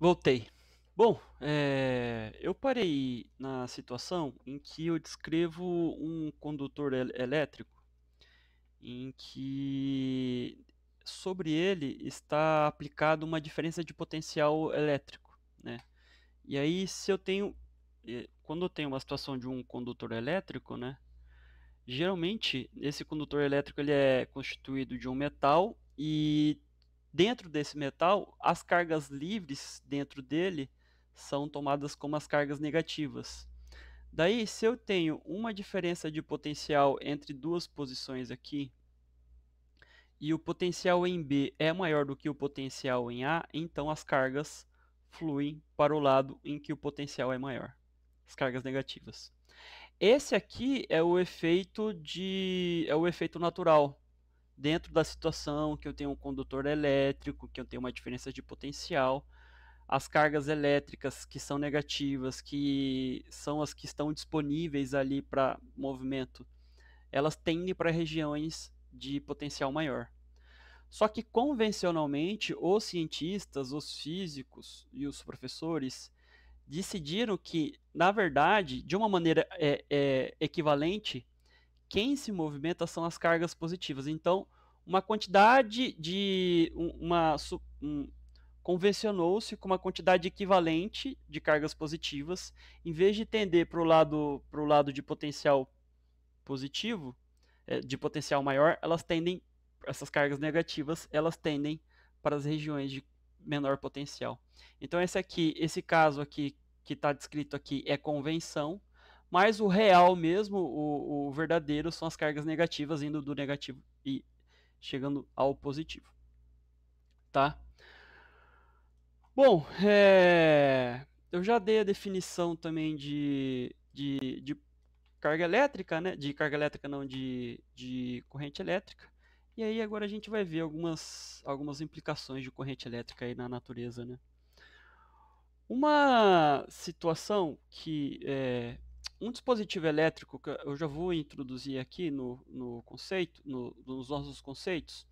Voltei. Bom, eu parei na situação em que eu descrevo um condutor elétrico em que sobre ele está aplicada uma diferença de potencial elétrico, né? E aí, se eu tenho, quando eu tenho uma situação de um condutor elétrico, né? Geralmente, esse condutor elétrico ele é constituído de um metal e dentro desse metal, as cargas livres dentro dele são tomadas como as cargas negativas. Daí, se eu tenho uma diferença de potencial entre duas posições aqui, e o potencial em B é maior do que o potencial em A, então as cargas fluem para o lado em que o potencial é maior, as cargas negativas. Esse aqui é o efeito natural dentro da situação que eu tenho um condutor elétrico, que eu tenho uma diferença de potencial. As cargas elétricas que são negativas, que são as que estão disponíveis ali para movimento, elas tendem para regiões de potencial maior. Só que convencionalmente, os cientistas, os físicos e os professores decidiram que, na verdade, de uma maneira equivalente, quem se movimenta são as cargas positivas. Então, uma quantidade de convencionou-se com uma quantidade equivalente de cargas positivas, em vez de tender para o lado de potencial positivo, de potencial maior, essas cargas negativas, elas tendem para as regiões de menor potencial. Então esse caso aqui que está descrito aqui é convenção, mas o real mesmo, o verdadeiro, são as cargas negativas indo do negativo e chegando ao positivo, tá? Bom, eu já dei a definição também de carga elétrica, né? De carga elétrica não, de corrente elétrica. E aí agora a gente vai ver algumas implicações de corrente elétrica aí na natureza, né? Uma situação que um dispositivo elétrico que eu já vou introduzir aqui no conceito, nos nossos conceitos,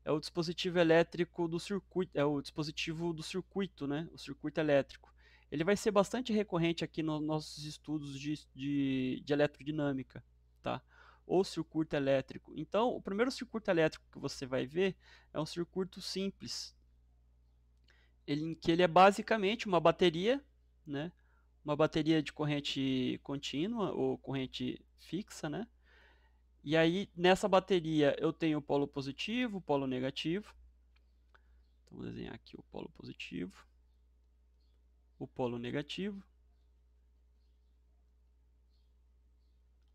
é o dispositivo elétrico do circuito, é o dispositivo do circuito, né? O circuito elétrico. Ele vai ser bastante recorrente aqui nos nossos estudos de eletrodinâmica, tá? Ou circuito elétrico. Então, o primeiro circuito elétrico que você vai ver é um circuito simples, em que ele é basicamente uma bateria, né? Uma bateria de corrente contínua ou corrente fixa, né? E aí nessa bateria eu tenho o polo positivo, o polo negativo. Então vou desenhar aqui o polo positivo, o polo negativo,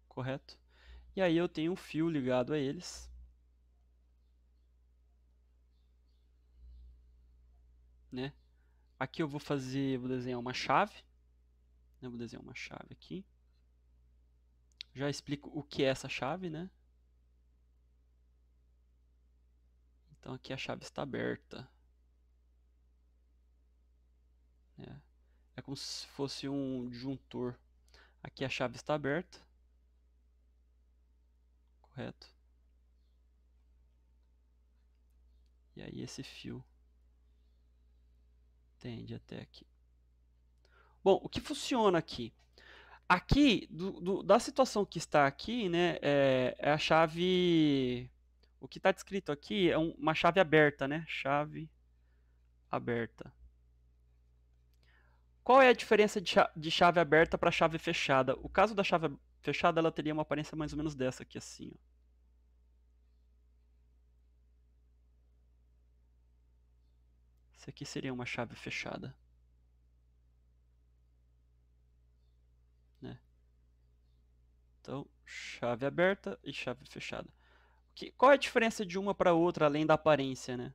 correto? E aí eu tenho um fio ligado a eles, né? Aqui eu vou desenhar uma chave, né? Vou desenhar uma chave aqui. Já explico o que é essa chave, né? Então aqui a chave está aberta, né? É como se fosse um disjuntor. Aqui a chave está aberta, correto? E aí esse fio tende até aqui. Bom, o que funciona aqui? Aqui, da situação que está aqui, né, é a chave. O que está descrito aqui é uma chave aberta, né? Chave aberta. Qual é a diferença de chave aberta para chave fechada? O caso da chave fechada, ela teria uma aparência mais ou menos dessa aqui, assim. Ó. Isso aqui seria uma chave fechada, né? Então, chave aberta e chave fechada. Qual é a diferença de uma para outra, além da aparência, né?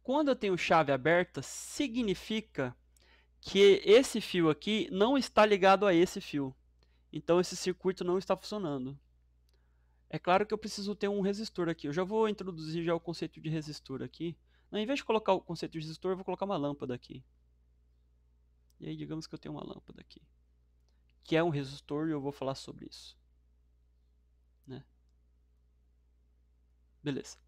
Quando eu tenho chave aberta, significa que esse fio aqui não está ligado a esse fio. Então esse circuito não está funcionando. É claro que eu preciso ter um resistor aqui. Eu já vou introduzir já o conceito de resistor aqui. Não, em vez de colocar o conceito de resistor, eu vou colocar uma lâmpada aqui. E aí digamos que eu tenho uma lâmpada aqui, que é um resistor e eu vou falar sobre isso. Né? Beleza.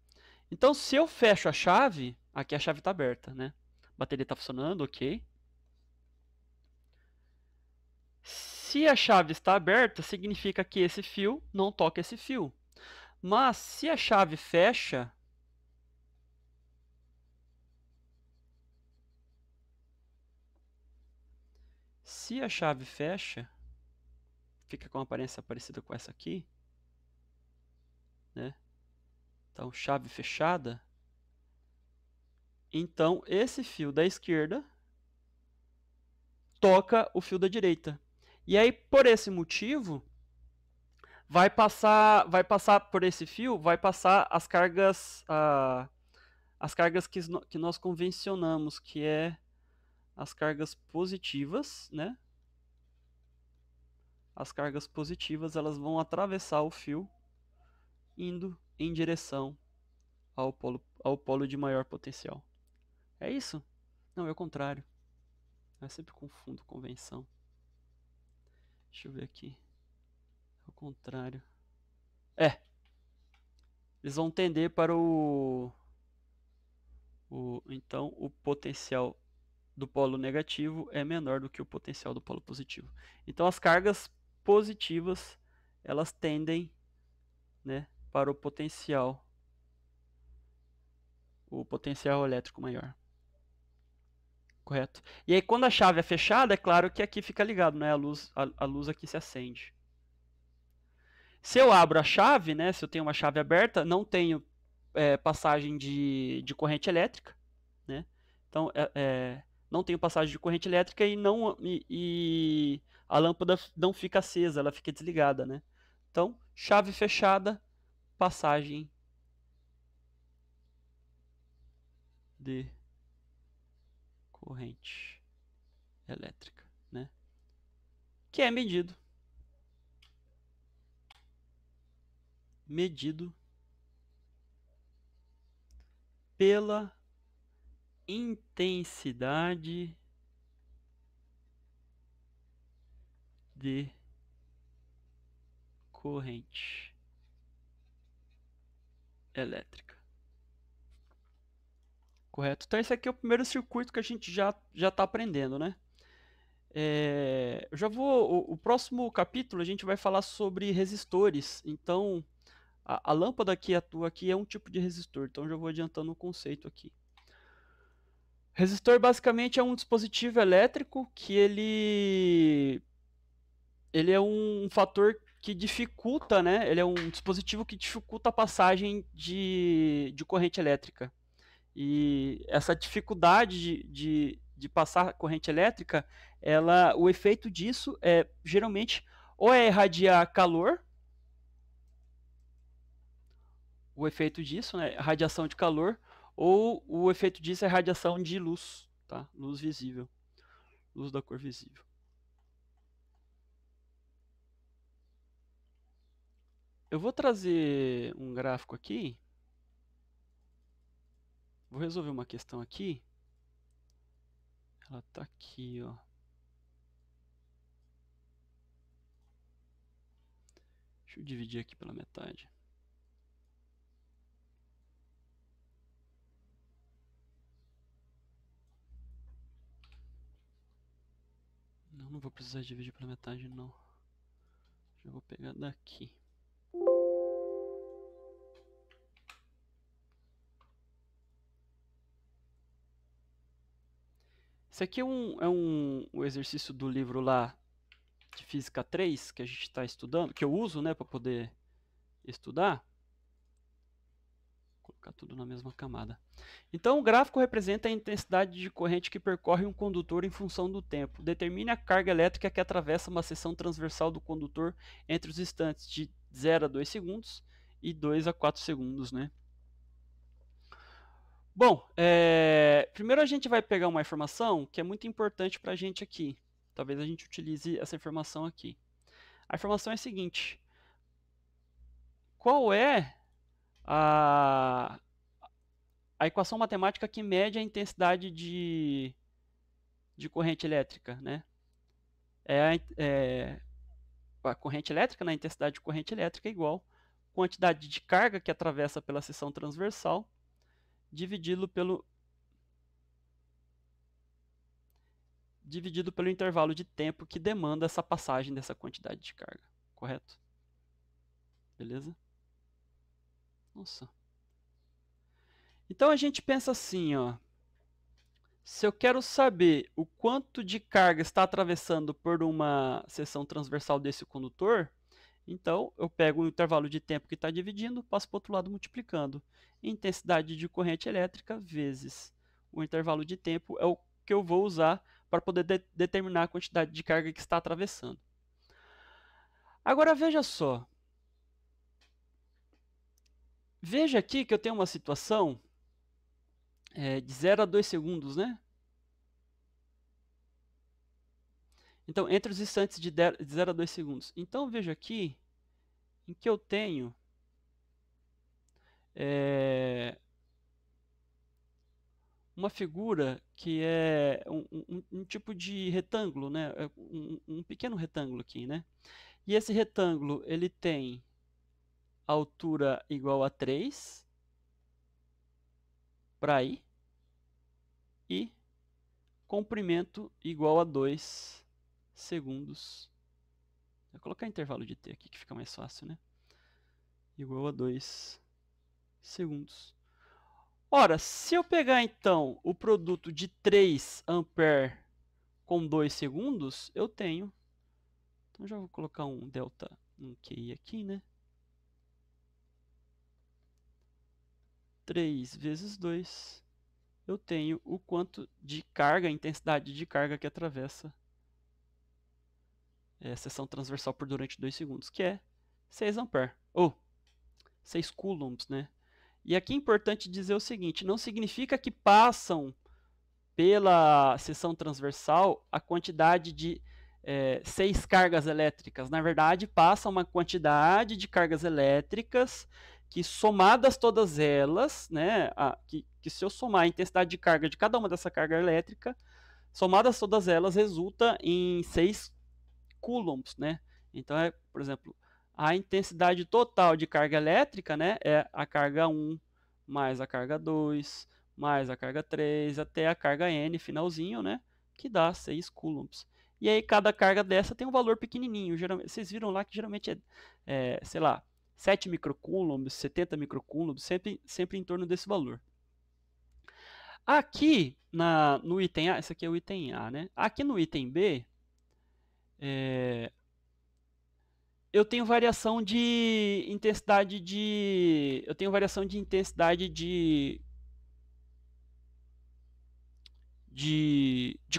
Então se eu fecho a chave, aqui a chave está aberta, né? bateria está funcionando, ok. Se a chave está aberta, significa que esse fio não toca esse fio. Mas se a chave fecha, fica com uma aparência parecida com essa aqui, né? Então, chave fechada. Então, esse fio da esquerda toca o fio da direita. E aí, por esse motivo, vai passar por esse fio, vai passar as cargas que nós convencionamos, que é as cargas positivas, né? As cargas positivas, elas vão atravessar o fio indo em direção ao polo de maior potencial. É isso? Não, é o contrário. Eu sempre confundo convenção. Deixa eu ver aqui. É o contrário. Eles vão tender para então, o potencial do polo negativo é menor do que o potencial do polo positivo. Então, as cargas positivas, elas tendem, né, para o potencial elétrico maior. Correto? E aí, quando a chave é fechada, é claro que aqui fica ligado, né? A luz aqui se acende. Se eu abro a chave, né? Se eu tenho uma chave aberta, não tenho passagem de corrente elétrica, né? Então, não tenho passagem de corrente elétrica e a lâmpada não fica acesa, ela fica desligada, né? Então, chave fechada, passagem de corrente elétrica, né? Que é medido pela intensidade de corrente elétrica. Correto? Então esse aqui é o primeiro circuito que a gente já está aprendendo, né? O próximo capítulo a gente vai falar sobre resistores. Então a lâmpada que atua aqui é um tipo de resistor. Então já vou adiantando o conceito aqui. Resistor basicamente é um dispositivo elétrico que ele é um fator que dificulta, né? Ele é um dispositivo que dificulta a passagem de corrente elétrica. E essa dificuldade de passar corrente elétrica, o efeito disso é geralmente ou é irradiar calor, o efeito disso, né, radiação de calor, ou o efeito disso é radiação de luz, tá? Luz visível, luz da cor visível. Eu vou trazer um gráfico aqui. Vou resolver uma questão aqui. Ela tá aqui, ó. Deixa eu dividir aqui pela metade. Não vou precisar dividir pela metade, não. Já vou pegar daqui. Esse aqui é um exercício do livro lá de Física 3, que a gente está estudando, que eu uso, né, para poder estudar. Vou colocar tudo na mesma camada. Então, o gráfico representa a intensidade de corrente que percorre um condutor em função do tempo. Determine a carga elétrica que atravessa uma seção transversal do condutor entre os instantes de 0 a 2 segundos e 2 a 4 segundos, né? Bom, primeiro a gente vai pegar uma informação que é muito importante para a gente aqui. Talvez a gente utilize essa informação aqui. A informação é a seguinte: qual é a equação matemática que mede a intensidade de corrente elétrica, né? A corrente elétrica, na intensidade de corrente elétrica é igual quantidade de carga que atravessa pela seção transversal dividido pelo dividido pelo intervalo de tempo que demanda essa passagem dessa quantidade de carga, correto? Beleza? Nossa. Então a gente pensa assim, ó. Se eu quero saber o quanto de carga está atravessando por uma seção transversal desse condutor, então eu pego o intervalo de tempo que está dividindo, passo para o outro lado multiplicando. Intensidade de corrente elétrica vezes o intervalo de tempo é o que eu vou usar para poder determinar a quantidade de carga que está atravessando. Agora veja só. Veja aqui que eu tenho uma situação de 0 a 2 segundos, né? Então, entre os instantes de 0 a 2 segundos. Então, veja aqui em que eu tenho uma figura que é um tipo de retângulo, né? Um pequeno retângulo aqui, né? E esse retângulo, ele tem altura igual a 3 para I e comprimento igual a 2 segundos. Vou colocar intervalo de t aqui que fica mais fácil, né? Igual a 2 segundos. Ora, se eu pegar então o produto de 3 ampere com 2 segundos, eu tenho. Então já vou colocar um delta, um QI aqui, né? 3 vezes 2, eu tenho o quanto de carga, a intensidade de carga que atravessa a seção transversal por durante 2 segundos, que é 6 ampere, ou 6 coulombs, né? E aqui é importante dizer o seguinte, não significa que passam pela seção transversal a quantidade de 6 cargas elétricas. Na verdade, passa uma quantidade de cargas elétricas que, somadas todas elas, né, que se eu somar a intensidade de carga de cada uma dessa carga elétrica, somadas todas elas, resulta em 6 coulombs, né? Então, por exemplo, a intensidade total de carga elétrica, né, é a carga 1 mais a carga 2 mais a carga 3 até a carga N finalzinho, né, que dá 6 coulombs. E aí cada carga dessa tem um valor pequenininho. Geralmente, vocês viram lá que geralmente sei lá, 7 microcoulombs, 70 microcoulombs, sempre em torno desse valor. Aqui no item A, esse aqui é o item A, né? Aqui no item B, eu tenho variação de intensidade de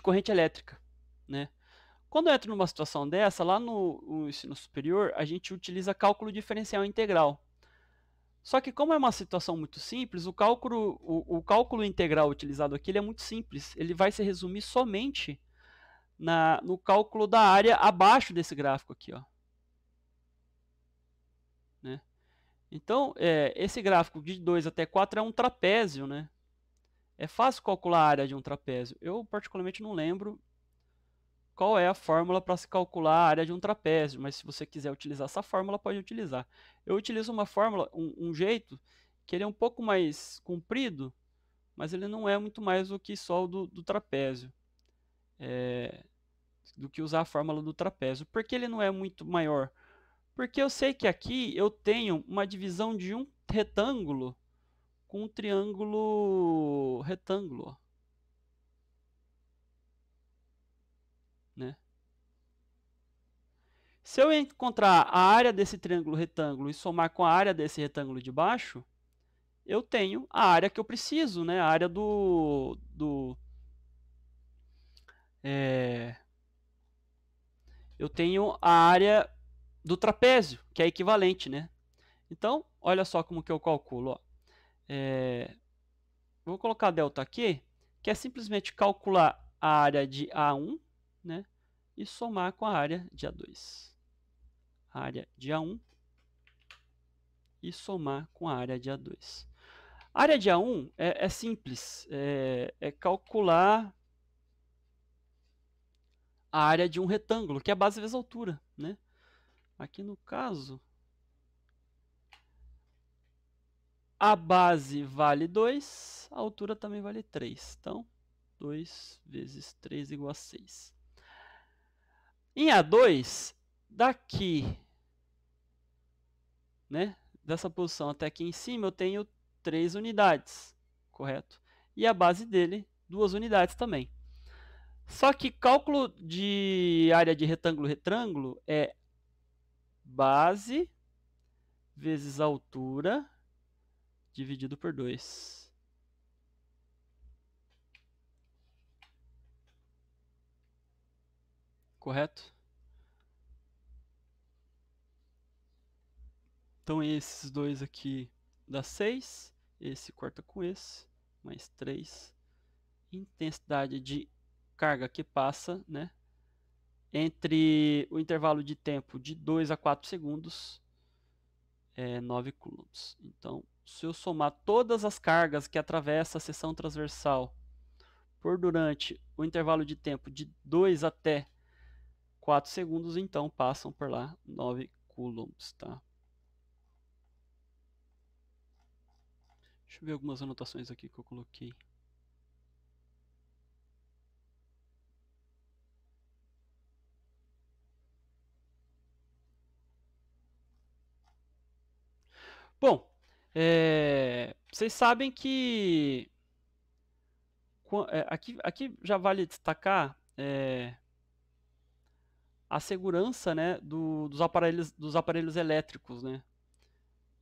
corrente elétrica, né? Quando eu entro numa situação dessa, lá no ensino superior, a gente utiliza cálculo diferencial integral. Só que como é uma situação muito simples, o cálculo integral utilizado aqui ele é muito simples. Ele vai se resumir somente no cálculo da área abaixo desse gráfico aqui, ó. Né? Então, esse gráfico de 2 até 4 é um trapézio, né? É fácil calcular a área de um trapézio. Eu, particularmente, não lembro qual é a fórmula para se calcular a área de um trapézio, mas se você quiser utilizar essa fórmula, pode utilizar. Eu utilizo uma fórmula, um jeito, que ele é um pouco mais comprido, mas ele não é muito mais do que só o do trapézio. Do que usar a fórmula do trapézio. Por que ele não é muito maior? Porque eu sei que aqui eu tenho uma divisão de um retângulo com um triângulo retângulo, né? Se eu encontrar a área desse triângulo retângulo e somar com a área desse retângulo de baixo, eu tenho a área que eu preciso, né? A área eu tenho a área do trapézio, que é equivalente, né? Então, olha só como que eu calculo. Ó. Vou colocar delta aqui, que é simplesmente calcular a área de A1, né? E somar com a área de A2. A área de A1 e somar com a área de A2. A área de A1 é simples, é calcular a área de um retângulo, que é a base vezes a altura, né? Aqui no caso, a base vale 2, a altura também vale 3. Então, 2 vezes 3 igual a 6. Em A2, daqui, né, dessa posição até aqui em cima, eu tenho 3 unidades, correto? E a base dele, 2 unidades também. Só que cálculo de área de retângulo é base vezes altura dividido por 2. Correto? Então esses dois aqui dá 6, esse corta com esse, mais 3. Intensidade de carga que passa, né, entre o intervalo de tempo de 2 a 4 segundos é 9 coulombs. Então, se eu somar todas as cargas que atravessa a seção transversal por durante o intervalo de tempo de 2 até 4 segundos, então passam por lá 9 coulombs, tá? Deixa eu ver algumas anotações aqui que eu coloquei. Bom, vocês sabem que aqui já vale destacar a segurança, né, dos aparelhos elétricos, né?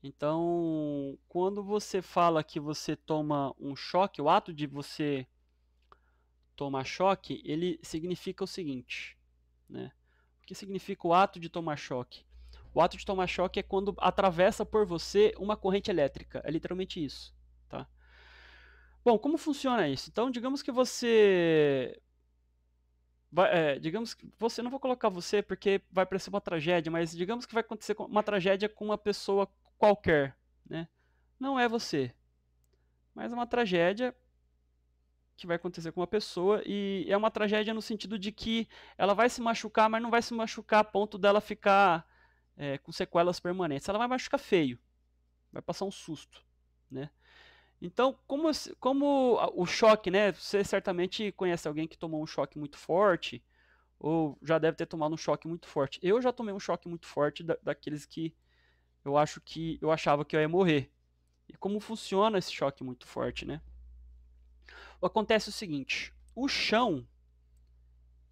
Então, quando você fala que você toma um choque, o ato de você tomar choque, ele significa o seguinte, né? O que significa o ato de tomar choque? O ato de tomar choque é quando atravessa por você uma corrente elétrica, é literalmente isso, tá? Bom, como funciona isso? Então, digamos que você digamos que você, não vou colocar você porque vai parecer uma tragédia, mas digamos que vai acontecer uma tragédia com uma pessoa qualquer, né? Não é você, mas é uma tragédia que vai acontecer com uma pessoa, e é uma tragédia no sentido de que ela vai se machucar, mas não vai se machucar a ponto dela ficar com sequelas permanentes. Ela vai machucar feio, vai passar um susto, né? Então, como o choque, né? Você certamente conhece alguém que tomou um choque muito forte, ou já deve ter tomado um choque muito forte. Eu já tomei um choque muito forte daqueles que eu achava que eu ia morrer. E como funciona esse choque muito forte, né? Acontece o seguinte, o chão,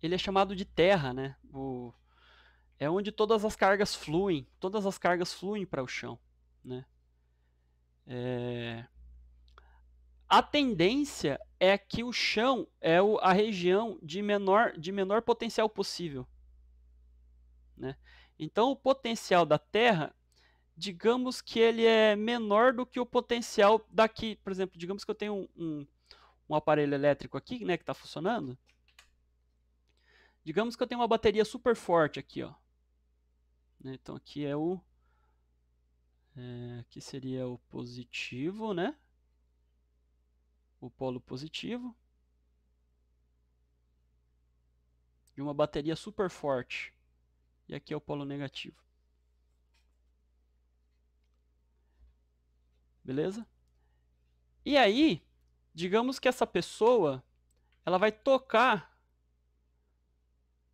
ele é chamado de terra, né? É onde todas as cargas fluem para o chão, né? A tendência é que o chão é a região de menor potencial possível, né? Então, o potencial da Terra, digamos que ele é menor do que o potencial daqui. Por exemplo, digamos que eu tenho um aparelho elétrico aqui, né, que está funcionando. Digamos que eu tenho uma bateria super forte aqui, ó. Então aqui é aqui seria o positivo, né? O polo positivo de uma bateria super forte. E aqui é o polo negativo. Beleza? E aí, digamos que essa pessoa, ela vai tocar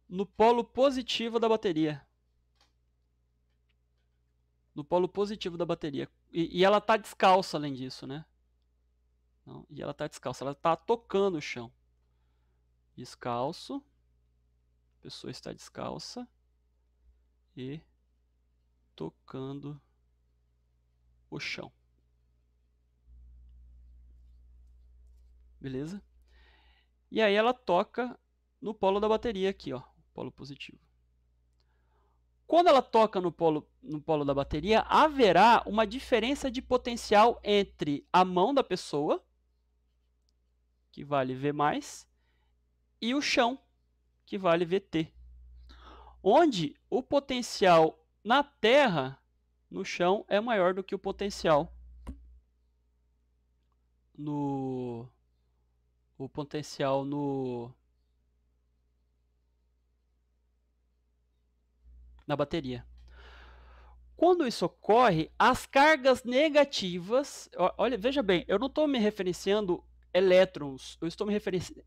no polo positivo da bateria. No polo positivo da bateria. E ela tá descalça além disso, né? Não, e ela tá descalça, ela tá tocando o chão. Descalço. A pessoa está descalça. E tocando o chão. Beleza? E aí ela toca no polo da bateria aqui, ó, polo positivo. Quando ela toca no polo da bateria, haverá uma diferença de potencial entre a mão da pessoa, que vale V+, e o chão, que vale VT. Onde o potencial na terra, no chão, é maior do que o potencial na bateria. Quando isso ocorre, as cargas negativas, olha, veja bem, eu não estou me referenciando elétrons. Eu estou me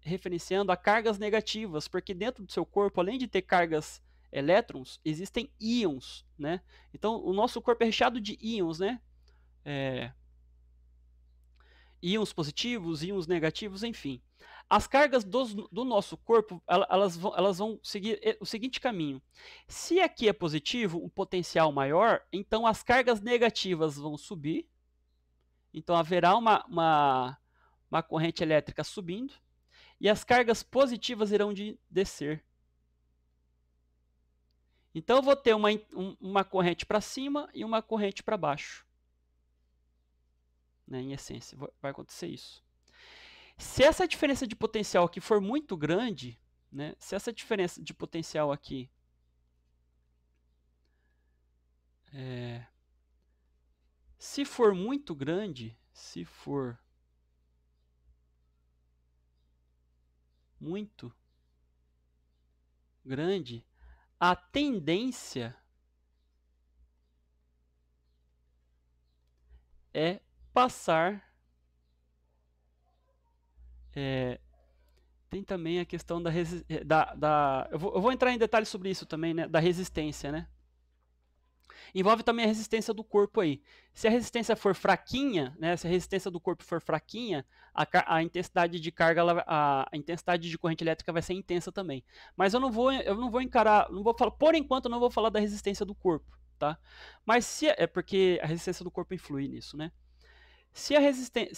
referenciando a cargas negativas, porque dentro do seu corpo, além de ter cargas elétrons, existem íons, né? Então, o nosso corpo é recheado de íons, né? Íons positivos, íons negativos, enfim. As cargas do nosso corpo, elas vão seguir o seguinte caminho. Se aqui é positivo, um potencial maior, então as cargas negativas vão subir. Então haverá uma corrente elétrica subindo. E as cargas positivas irão descer. Então eu vou ter uma corrente para cima e uma corrente para baixo. Né, em essência, vai acontecer isso. Se essa diferença de potencial aqui for muito grande, né, se essa diferença de potencial aqui se for muito grande, se for muito grande, a tendência é passar. Tem também a questão eu vou entrar em detalhes sobre isso também, né, da resistência, né? Envolve também a resistência do corpo aí. Se a resistência for fraquinha, né, se a resistência do corpo for fraquinha, a intensidade de carga, a intensidade de corrente elétrica vai ser intensa também. Mas eu não vou encarar, não vou falar, por enquanto eu não vou falar da resistência do corpo, tá? Mas se é porque a resistência do corpo influi nisso, né? Se a resistência,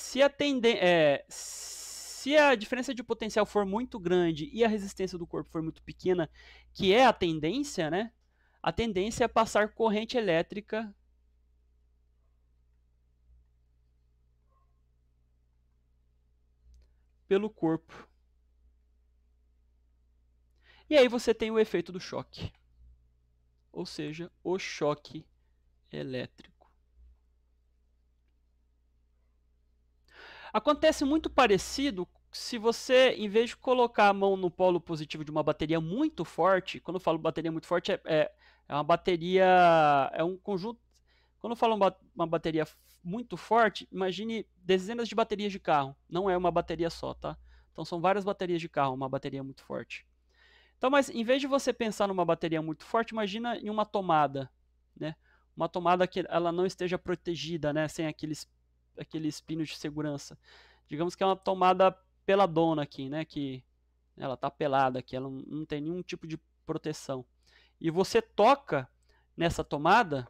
se a diferença de potencial for muito grande e a resistência do corpo for muito pequena, que é a tendência, né? A tendência é passar corrente elétrica pelo corpo. E aí você tem o efeito do choque, ou seja, o choque elétrico. Acontece muito parecido se você, em vez de colocar a mão no polo positivo de uma bateria muito forte, quando eu falo bateria muito forte, é uma bateria, é um conjunto. Quando eu falo uma bateria muito forte, imagine dezenas de baterias de carro. Não é uma bateria só, tá? Então são várias baterias de carro, uma bateria muito forte. Então, mas em vez de você pensar numa bateria muito forte, imagina em uma tomada, né? Uma tomada que ela não esteja protegida, né? Sem aqueles pinos de segurança. Digamos que é uma tomada peladona aqui, né? Que ela tá pelada aqui, ela não tem nenhum tipo de proteção. E você toca nessa tomada,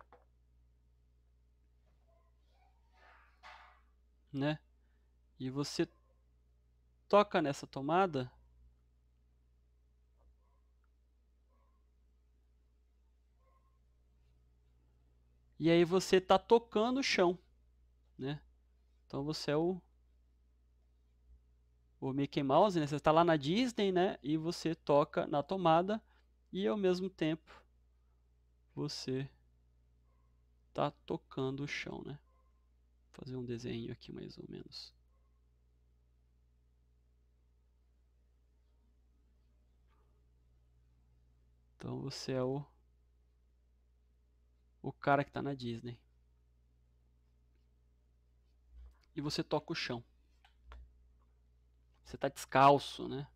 né? E você toca nessa tomada, e aí você tá tocando o chão, né? Então você é o Mickey Mouse, né? Você está lá na Disney, né? E você toca na tomada e ao mesmo tempo você tá tocando o chão, né? Vou fazer um desenho aqui mais ou menos. Então você é o cara que está na Disney. E você toca o chão. Você está descalço, né?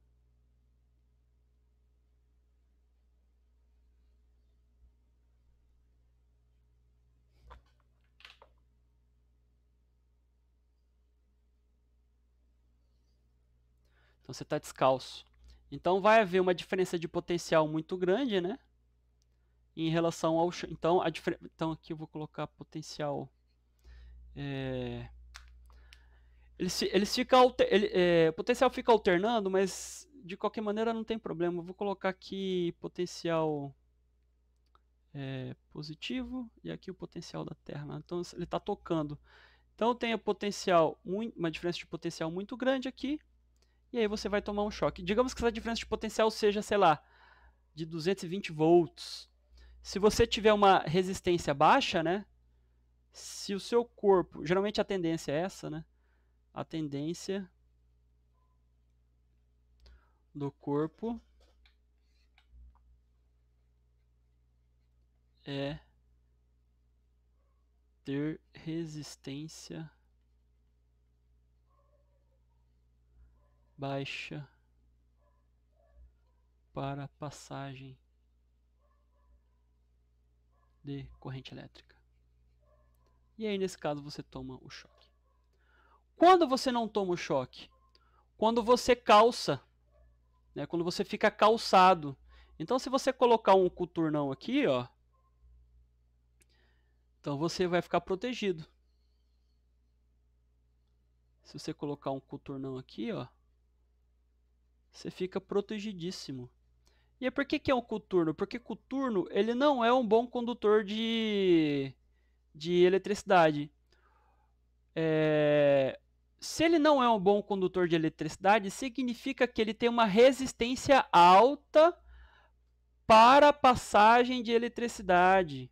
Então você está descalço. Então vai haver uma diferença de potencial muito grande, né? Em relação ao chão. Então aqui eu vou colocar potencial. O potencial fica alternando, mas de qualquer maneira não tem problema. Eu vou colocar aqui potencial positivo e aqui o potencial da Terra. Né? Então ele está tocando. Então tem uma diferença de potencial muito grande aqui. E aí você vai tomar um choque. Digamos que essa diferença de potencial seja, sei lá, de 220 volts. Se você tiver uma resistência baixa, né? Se o seu corpo, geralmente a tendência é essa, né? A tendência do corpo é ter resistência baixa para passagem de corrente elétrica. E aí, nesse caso, você toma o choque. Quando você não toma o choque? Quando você calça, né? Quando você fica calçado. Então, se você colocar um coturnão aqui, ó, então você vai ficar protegido. Se você colocar um coturnão aqui, ó, você fica protegidíssimo. E aí, por que é um coturno? Porque coturno, ele não é um bom condutor de eletricidade. Se ele não é um bom condutor de eletricidade, significa que ele tem uma resistência alta para a passagem de eletricidade.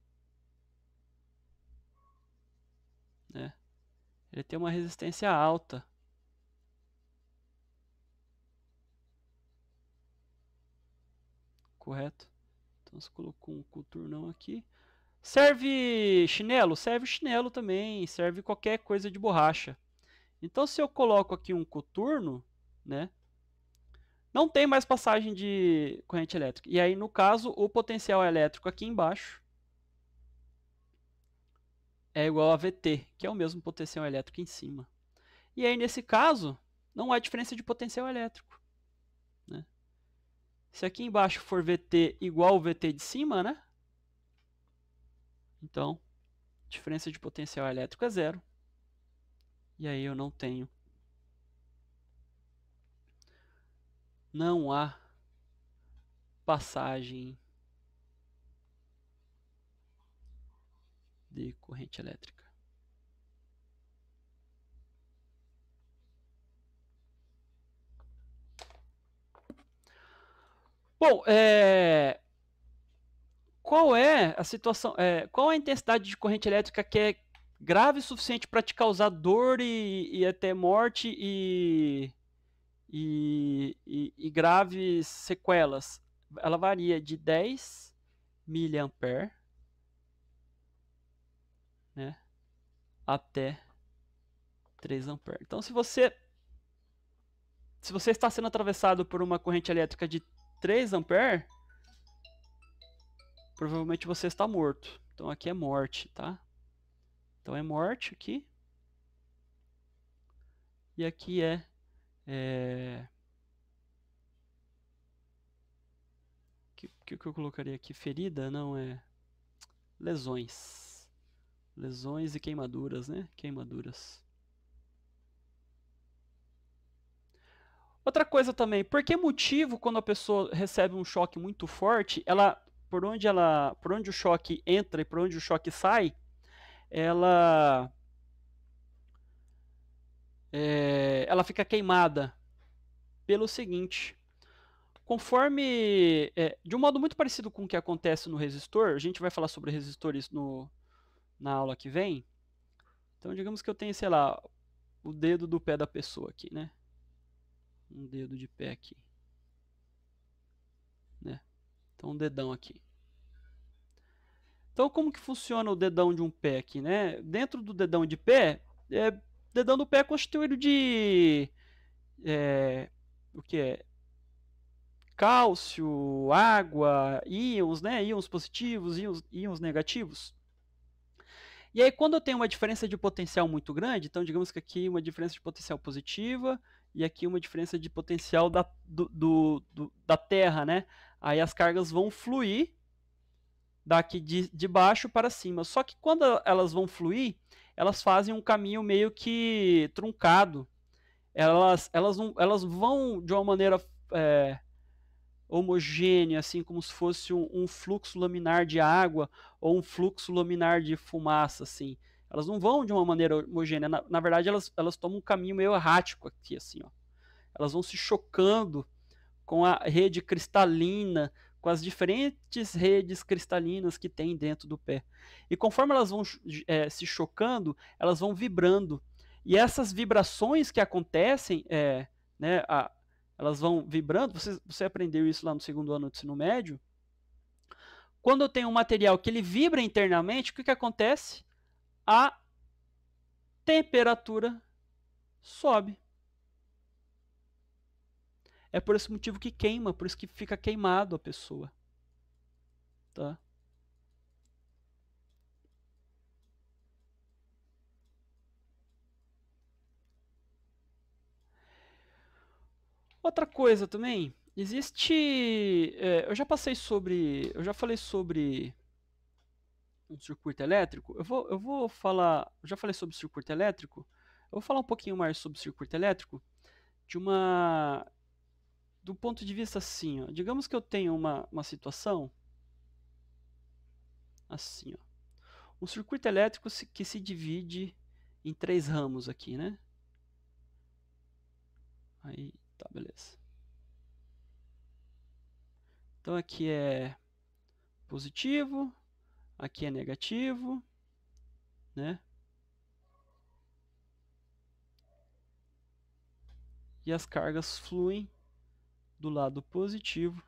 Né? Ele tem uma resistência alta. Correto? Então você colocou um coturnão aqui. Serve chinelo? Serve chinelo também. Serve qualquer coisa de borracha. Então, se eu coloco aqui um coturno, né, não tem mais passagem de corrente elétrica. E aí, no caso, o potencial elétrico aqui embaixo é igual a VT, que é o mesmo potencial elétrico em cima. E aí, nesse caso, não há diferença de potencial elétrico. Né? Se aqui embaixo for VT igual ao VT de cima, né? Então, diferença de potencial elétrico é zero. E aí eu não tenho. Não há passagem de corrente elétrica. Bom, qual é a situação? Qual a intensidade de corrente elétrica que é grave o suficiente para te causar dor e até morte e graves sequelas? Ela varia de 10 mA, né, até 3 A. Então, se você está sendo atravessado por uma corrente elétrica de 3 A, provavelmente você está morto. Então, aqui é morte, tá? Então, é morte aqui. E aqui que eu colocaria aqui? Ferida? Não, é lesões. Lesões e queimaduras, né? Queimaduras. Outra coisa também, por que motivo quando a pessoa recebe um choque muito forte, por onde o choque entra e por onde o choque sai, ela fica queimada? Pelo seguinte, conforme, de um modo muito parecido com o que acontece no resistor, a gente vai falar sobre resistores na aula que vem. Então, digamos que eu tenho, sei lá, o dedo do pé da pessoa aqui, né? Um dedo de pé aqui. Né? Então, um dedão aqui. Então, como que funciona o dedão de um pé aqui, né? Dentro do dedão de pé, dedão do pé é constituído de o que é? Cálcio, água, íons, né? Íons positivos, íons negativos. E aí, quando eu tenho uma diferença de potencial muito grande, então digamos que aqui uma diferença de potencial positiva e aqui uma diferença de potencial da Terra, né? Aí as cargas vão fluir daqui de baixo para cima. Só que quando elas vão fluir, elas fazem um caminho meio que truncado. Elas vão de uma maneira homogênea, assim como se fosse um fluxo laminar de água ou um fluxo laminar de fumaça, assim. Elas não vão de uma maneira homogênea. Na verdade, elas tomam um caminho meio errático aqui, assim, ó. Elas vão se chocando com a rede cristalina, com as diferentes redes cristalinas que tem dentro do pé. E conforme elas vão se chocando, elas vão vibrando. E essas vibrações que acontecem, né, elas vão vibrando, você aprendeu isso lá no segundo ano do ensino médio. Quando eu tenho um material que ele vibra internamente, o que acontece? A temperatura sobe. é por esse motivo que queima, por isso que fica queimado a pessoa. Tá? Outra coisa também, existe... eu já falei sobre um circuito elétrico. Eu vou falar... Eu já falei sobre circuito elétrico. Eu vou falar um pouquinho mais sobre circuito elétrico do ponto de vista assim, ó. Digamos que eu tenho uma situação assim, ó. Um circuito elétrico que se divide em 3 ramos aqui, né? Aí, tá, beleza. Então aqui é positivo, aqui é negativo, né? E as cargas fluem do lado positivo.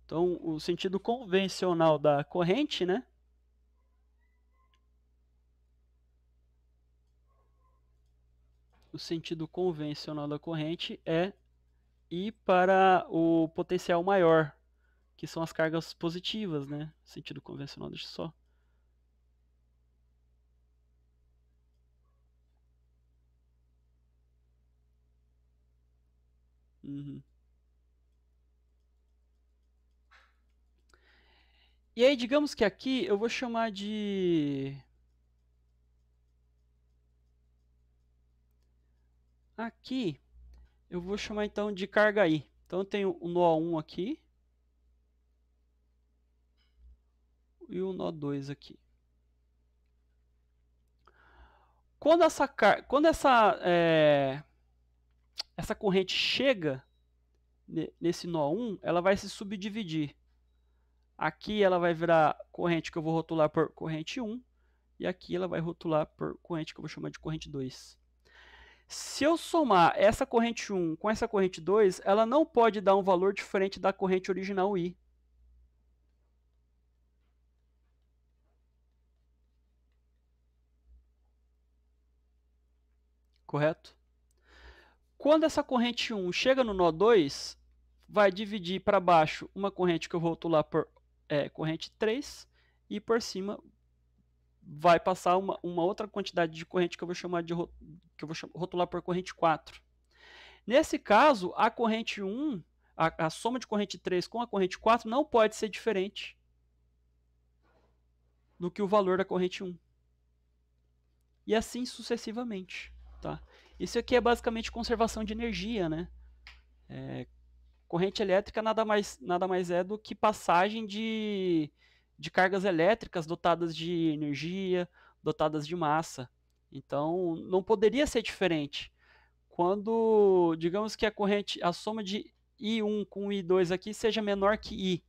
Então, o sentido convencional da corrente, né? O sentido convencional da corrente é ir para o potencial maior, que são as cargas positivas, né? Sentido convencional, deixa só. Uhum. E aí, digamos que aqui eu vou chamar de... Aqui eu vou chamar então de carga I. Então eu tenho o nó 1 aqui e o nó 2 aqui. Quando essa corrente chega nesse nó 1, ela vai se subdividir. Aqui ela vai virar corrente que eu vou rotular por corrente 1, e aqui ela vai rotular por corrente que eu vou chamar de corrente 2. Se eu somar essa corrente 1 com essa corrente 2, ela não pode dar um valor diferente da corrente original I. Correto? Quando essa corrente 1 chega no nó 2, vai dividir para baixo uma corrente que eu vou rotular por corrente 3, e por cima vai passar uma outra quantidade de corrente que eu vou chamar que eu vou rotular por corrente 4. Nesse caso, a corrente 1, a soma de corrente 3 com a corrente 4 não pode ser diferente do que o valor da corrente 1. E assim sucessivamente. Tá? Isso aqui é basicamente conservação de energia, né? Corrente elétrica nada mais é do que passagem de cargas elétricas dotadas de energia, dotadas de massa. Então, não poderia ser diferente. Quando, digamos que a soma de I1 com I2 aqui seja menor que I.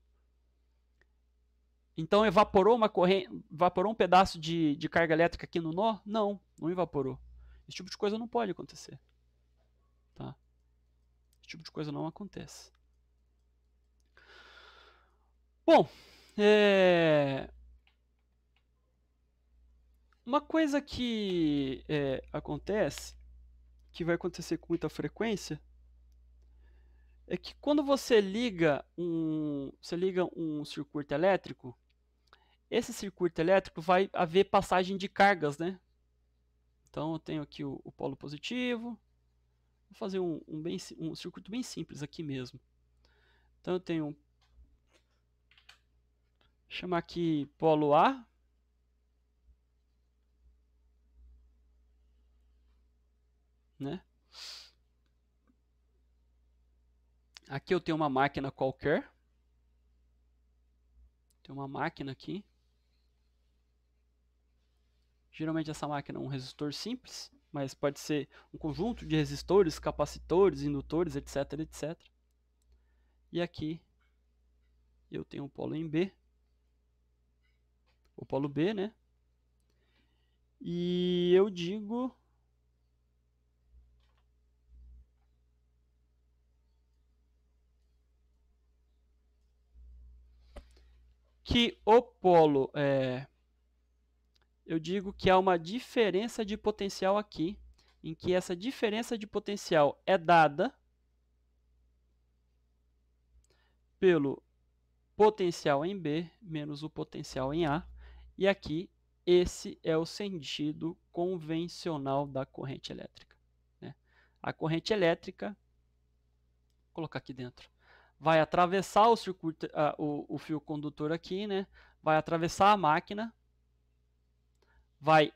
Então, evaporou um pedaço de carga elétrica aqui no nó? Não, não evaporou. Esse tipo de coisa não pode acontecer. Tá? Esse tipo de coisa não acontece. Bom, uma coisa que acontece, que vai acontecer com muita frequência, é que quando você liga um circuito elétrico, esse circuito elétrico vai haver passagem de cargas, né? Então eu tenho aqui o polo positivo, vou fazer um circuito bem simples aqui mesmo. Então eu tenho, chamar aqui polo A, né? Aqui eu tenho uma máquina qualquer, tem uma máquina aqui. Geralmente essa máquina é um resistor simples, mas pode ser um conjunto de resistores, capacitores, indutores, etc, etc. E aqui eu tenho o polo em B, o polo B, né? E eu digo que o polo eu digo que há uma diferença de potencial aqui, em que essa diferença de potencial é dada pelo potencial em B menos o potencial em A. E aqui, esse é o sentido convencional da corrente elétrica, né? A corrente elétrica, vou colocar aqui dentro, vai atravessar o circuito, o fio condutor aqui, né? Vai atravessar a máquina, vai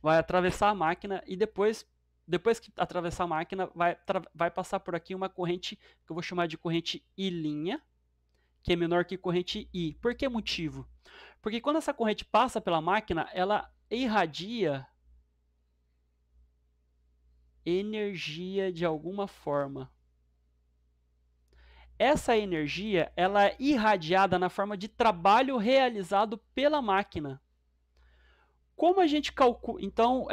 atravessar a máquina e depois que atravessar a máquina, vai passar por aqui uma corrente que eu vou chamar de corrente I', que é menor que corrente I. Por que motivo? Porque quando essa corrente passa pela máquina, ela irradia energia de alguma forma. Essa energia, ela é irradiada na forma de trabalho realizado pela máquina. Como a gente calcula... Então,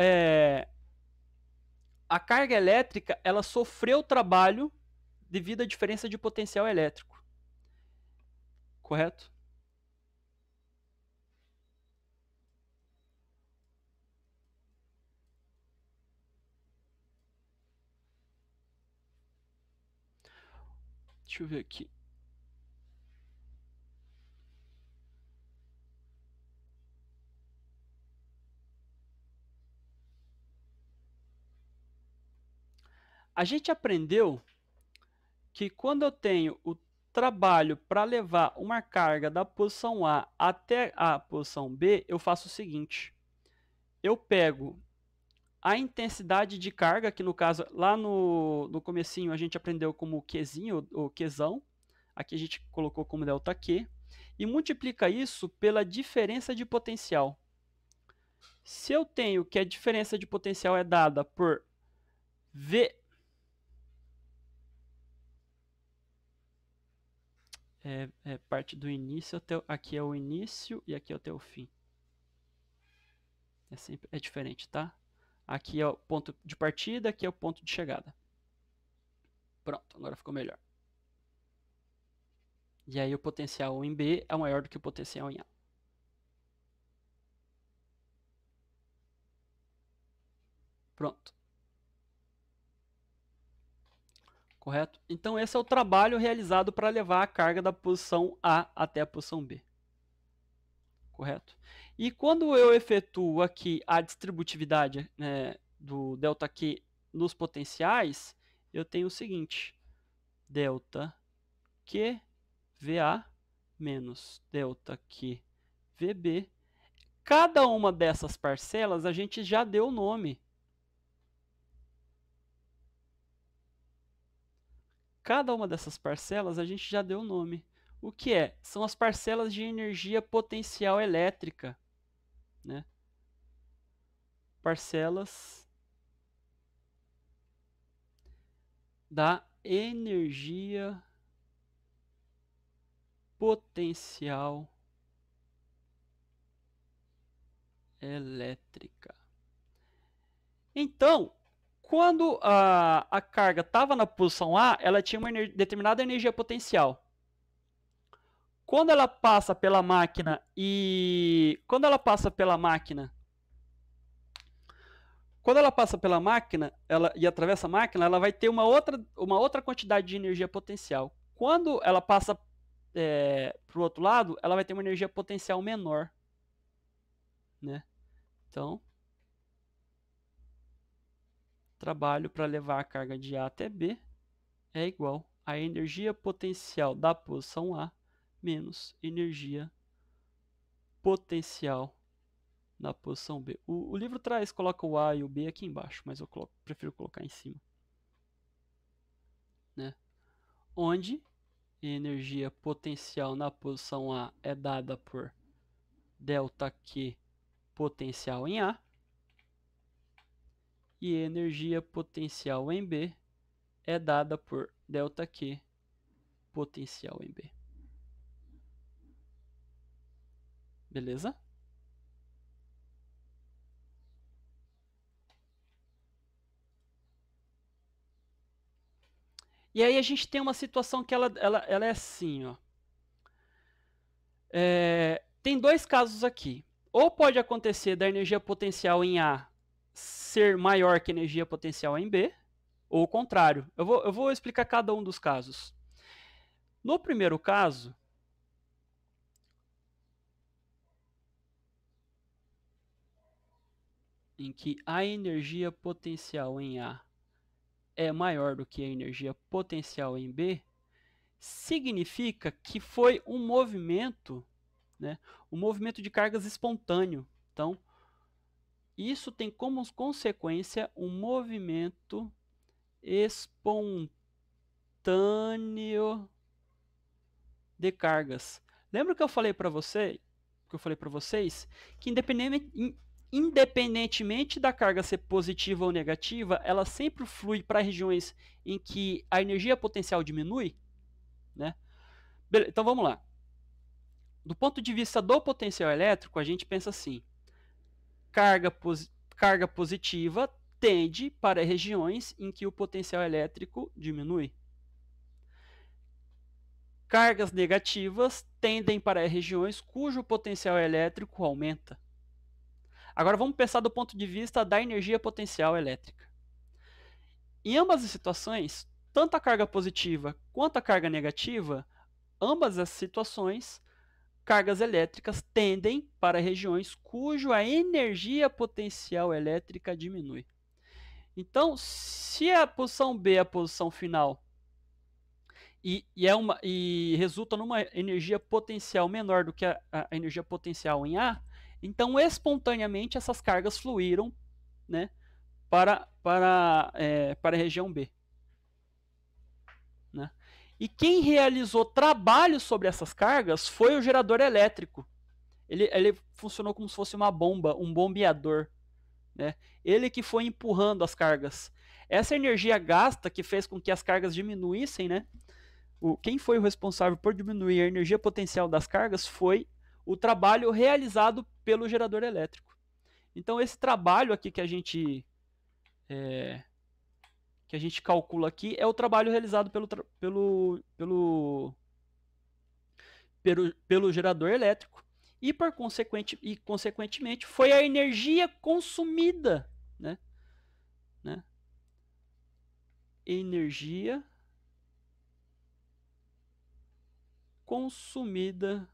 a carga elétrica, ela sofreu trabalho devido à diferença de potencial elétrico. Correto? Deixa eu ver aqui. A gente aprendeu que quando eu tenho o trabalho para levar uma carga da posição A até a posição B, eu faço o seguinte. Eu pego a intensidade de carga, que no caso, lá no comecinho a gente aprendeu como Qzinho, ou Qzão. Aqui a gente colocou como ΔQ. E multiplica isso pela diferença de potencial. Se eu tenho que a diferença de potencial é dada por V... parte do início até... Aqui é o início e aqui até o fim. É diferente, tá? Aqui é o ponto de partida, aqui é o ponto de chegada. Pronto, agora ficou melhor. E aí o potencial em B é maior do que o potencial em A. Pronto. Correto? Então esse é o trabalho realizado para levar a carga da posição A até a posição B. Correto? E quando eu efetuo aqui a distributividade, né, do ΔQ nos potenciais, eu tenho o seguinte: ΔQ VA menos ΔQ VB. Cada uma dessas parcelas a gente já deu o nome. Cada uma dessas parcelas a gente já deu o nome. O que é? São as parcelas de energia potencial elétrica, né? Parcelas da energia potencial elétrica. Então, quando a carga estava na posição A, ela tinha uma determinada energia potencial. Quando ela passa pela máquina e atravessa a máquina, ela vai ter uma outra quantidade de energia potencial. Quando ela passa para o outro lado, ela vai ter uma energia potencial menor, né? Então, trabalho para levar a carga de A até B é igual a energia potencial da posição A menos energia potencial na posição B. O livro coloca o A e o B aqui embaixo, mas eu prefiro colocar em cima, né? Onde energia potencial na posição A é dada por ΔQ potencial em A e energia potencial em B é dada por ΔQ potencial em B. Beleza? E aí a gente tem uma situação que ela é assim, ó. Tem dois casos aqui. Ou pode acontecer da energia potencial em A ser maior que a energia potencial em B, ou o contrário. Eu vou explicar cada um dos casos. No primeiro caso, em que a energia potencial em A é maior do que a energia potencial em B, significa que foi um movimento, né, um movimento de cargas espontâneo. Então, isso tem como consequência um movimento espontâneo de cargas. Lembra que eu falei para vocês que independentemente da carga ser positiva ou negativa, ela sempre flui para regiões em que a energia potencial diminui, né? Beleza, então vamos lá. Do ponto de vista do potencial elétrico, a gente pensa assim: carga positiva tende para regiões em que o potencial elétrico diminui. Cargas negativas tendem para regiões cujo potencial elétrico aumenta. Agora vamos pensar do ponto de vista da energia potencial elétrica. Em ambas as situações, tanto a carga positiva quanto a carga negativa, ambas as situações, cargas elétricas tendem para regiões cuja a energia potencial elétrica diminui. Então, se a posição B é a posição final e resulta numa energia potencial menor do que a energia potencial em A, então espontaneamente essas cargas fluíram, né, para a região B. Né? E quem realizou trabalho sobre essas cargas foi o gerador elétrico. Ele funcionou como se fosse uma bomba, um bombeador. Né? Ele que foi empurrando as cargas. Essa energia gasta que fez com que as cargas diminuíssem, né? Quem foi o responsável por diminuir a energia potencial das cargas foi o trabalho realizado pelo gerador elétrico. Então esse trabalho aqui que a gente calcula aqui é o trabalho realizado pelo gerador elétrico e consequentemente foi a energia consumida, né? Energia consumida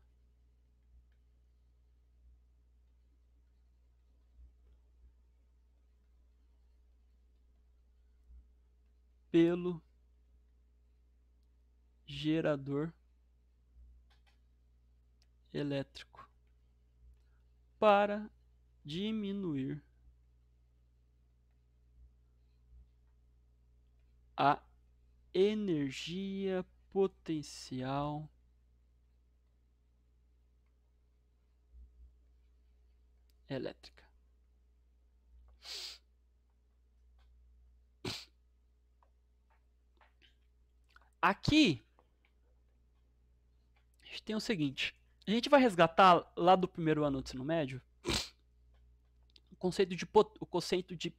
pelo gerador elétrico para diminuir a energia potencial elétrica. Aqui a gente tem o seguinte: a gente vai resgatar lá do primeiro ano do ensino médio o conceito de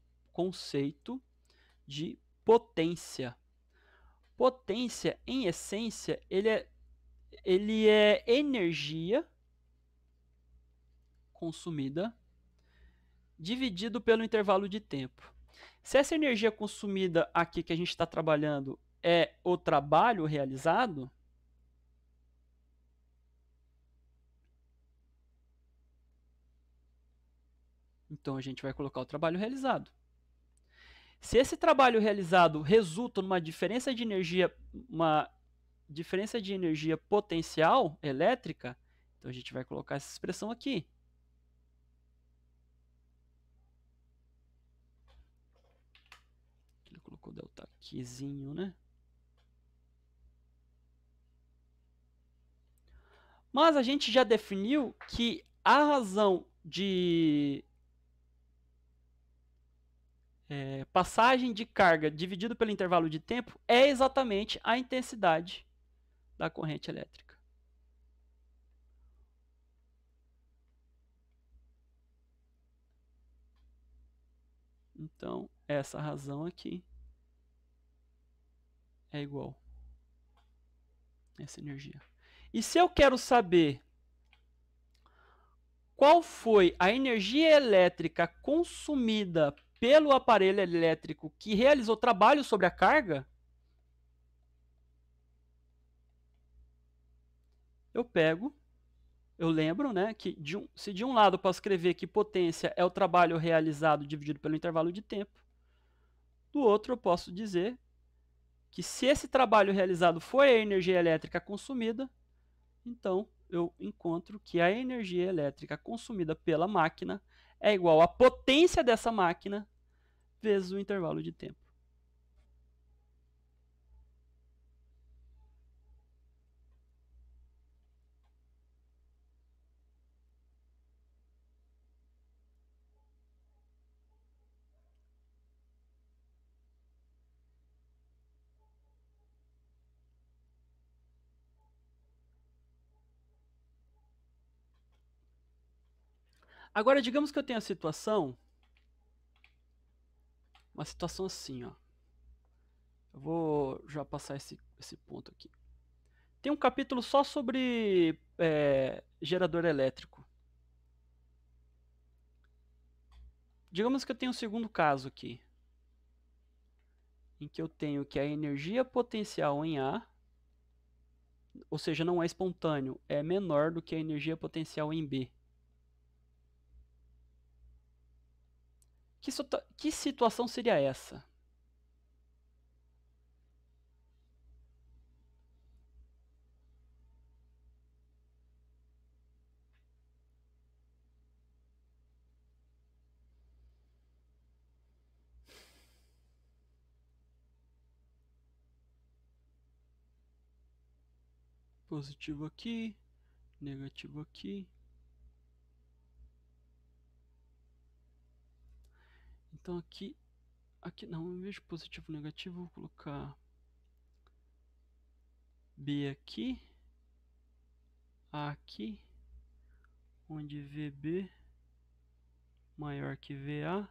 potência. Potência, em essência, ele é energia consumida dividido pelo intervalo de tempo. Se essa energia consumida aqui que a gente está trabalhando é o trabalho realizado, então a gente vai colocar o trabalho realizado. Se esse trabalho realizado resulta numa diferença de energia, potencial elétrica, então a gente vai colocar essa expressão aqui. Ele colocou delta aquizinho, né? Mas a gente já definiu que a razão de passagem de carga dividido pelo intervalo de tempo é exatamente a intensidade da corrente elétrica. Então, essa razão aqui é igual a essa energia. E se eu quero saber qual foi a energia elétrica consumida pelo aparelho elétrico que realizou trabalho sobre a carga, eu pego, eu lembro, né, que se de um lado eu posso escrever que potência é o trabalho realizado dividido pelo intervalo de tempo, do outro eu posso dizer que se esse trabalho realizado foi a energia elétrica consumida, então eu encontro que a energia elétrica consumida pela máquina é igual à potência dessa máquina vezes o intervalo de tempo. Agora, digamos que eu tenho a situação, uma situação assim, ó. Eu vou já passar esse ponto aqui. Tem um capítulo só sobre gerador elétrico. Digamos que eu tenho um segundo caso aqui, em que eu tenho que a energia potencial em A, ou seja, não é espontâneo, é menor do que a energia potencial em B. Que situação seria essa? Positivo aqui, negativo aqui. Então aqui não, em vez de positivo e negativo, vou colocar B aqui, A aqui, onde VB maior que VA.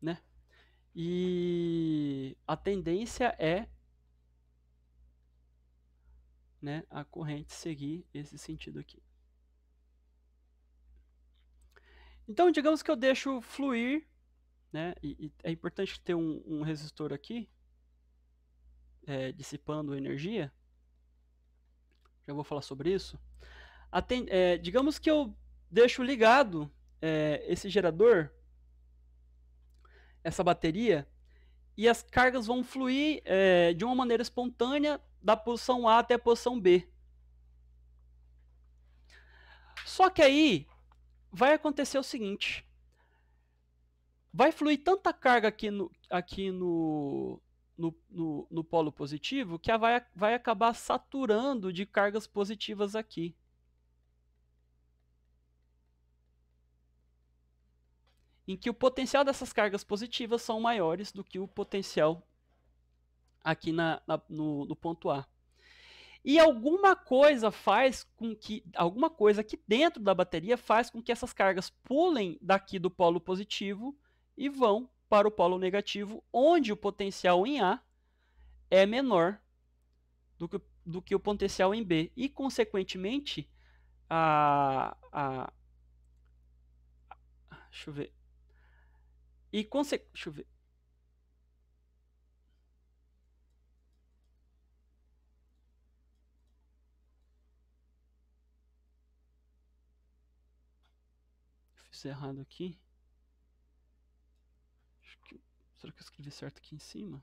Né? E a tendência é, né, a corrente seguir esse sentido aqui. Então, digamos que eu deixo fluir, né, e é importante ter um resistor aqui, dissipando energia. Já vou falar sobre isso. Digamos que eu deixo ligado esse gerador, essa bateria, e as cargas vão fluir de uma maneira espontânea da posição A até a posição B. Só que aí vai acontecer o seguinte: vai fluir tanta carga aqui no polo positivo que vai acabar saturando de cargas positivas aqui. Em que o potencial dessas cargas positivas são maiores do que o potencial aqui no ponto A. E alguma coisa aqui dentro da bateria faz com que essas cargas pulem daqui do polo positivo e vão para o polo negativo, onde o potencial em A é menor do que o potencial em B. E, consequentemente, deixa eu ver. Deixa eu ver. Fiz errado aqui. Será que eu escrevi certo aqui em cima?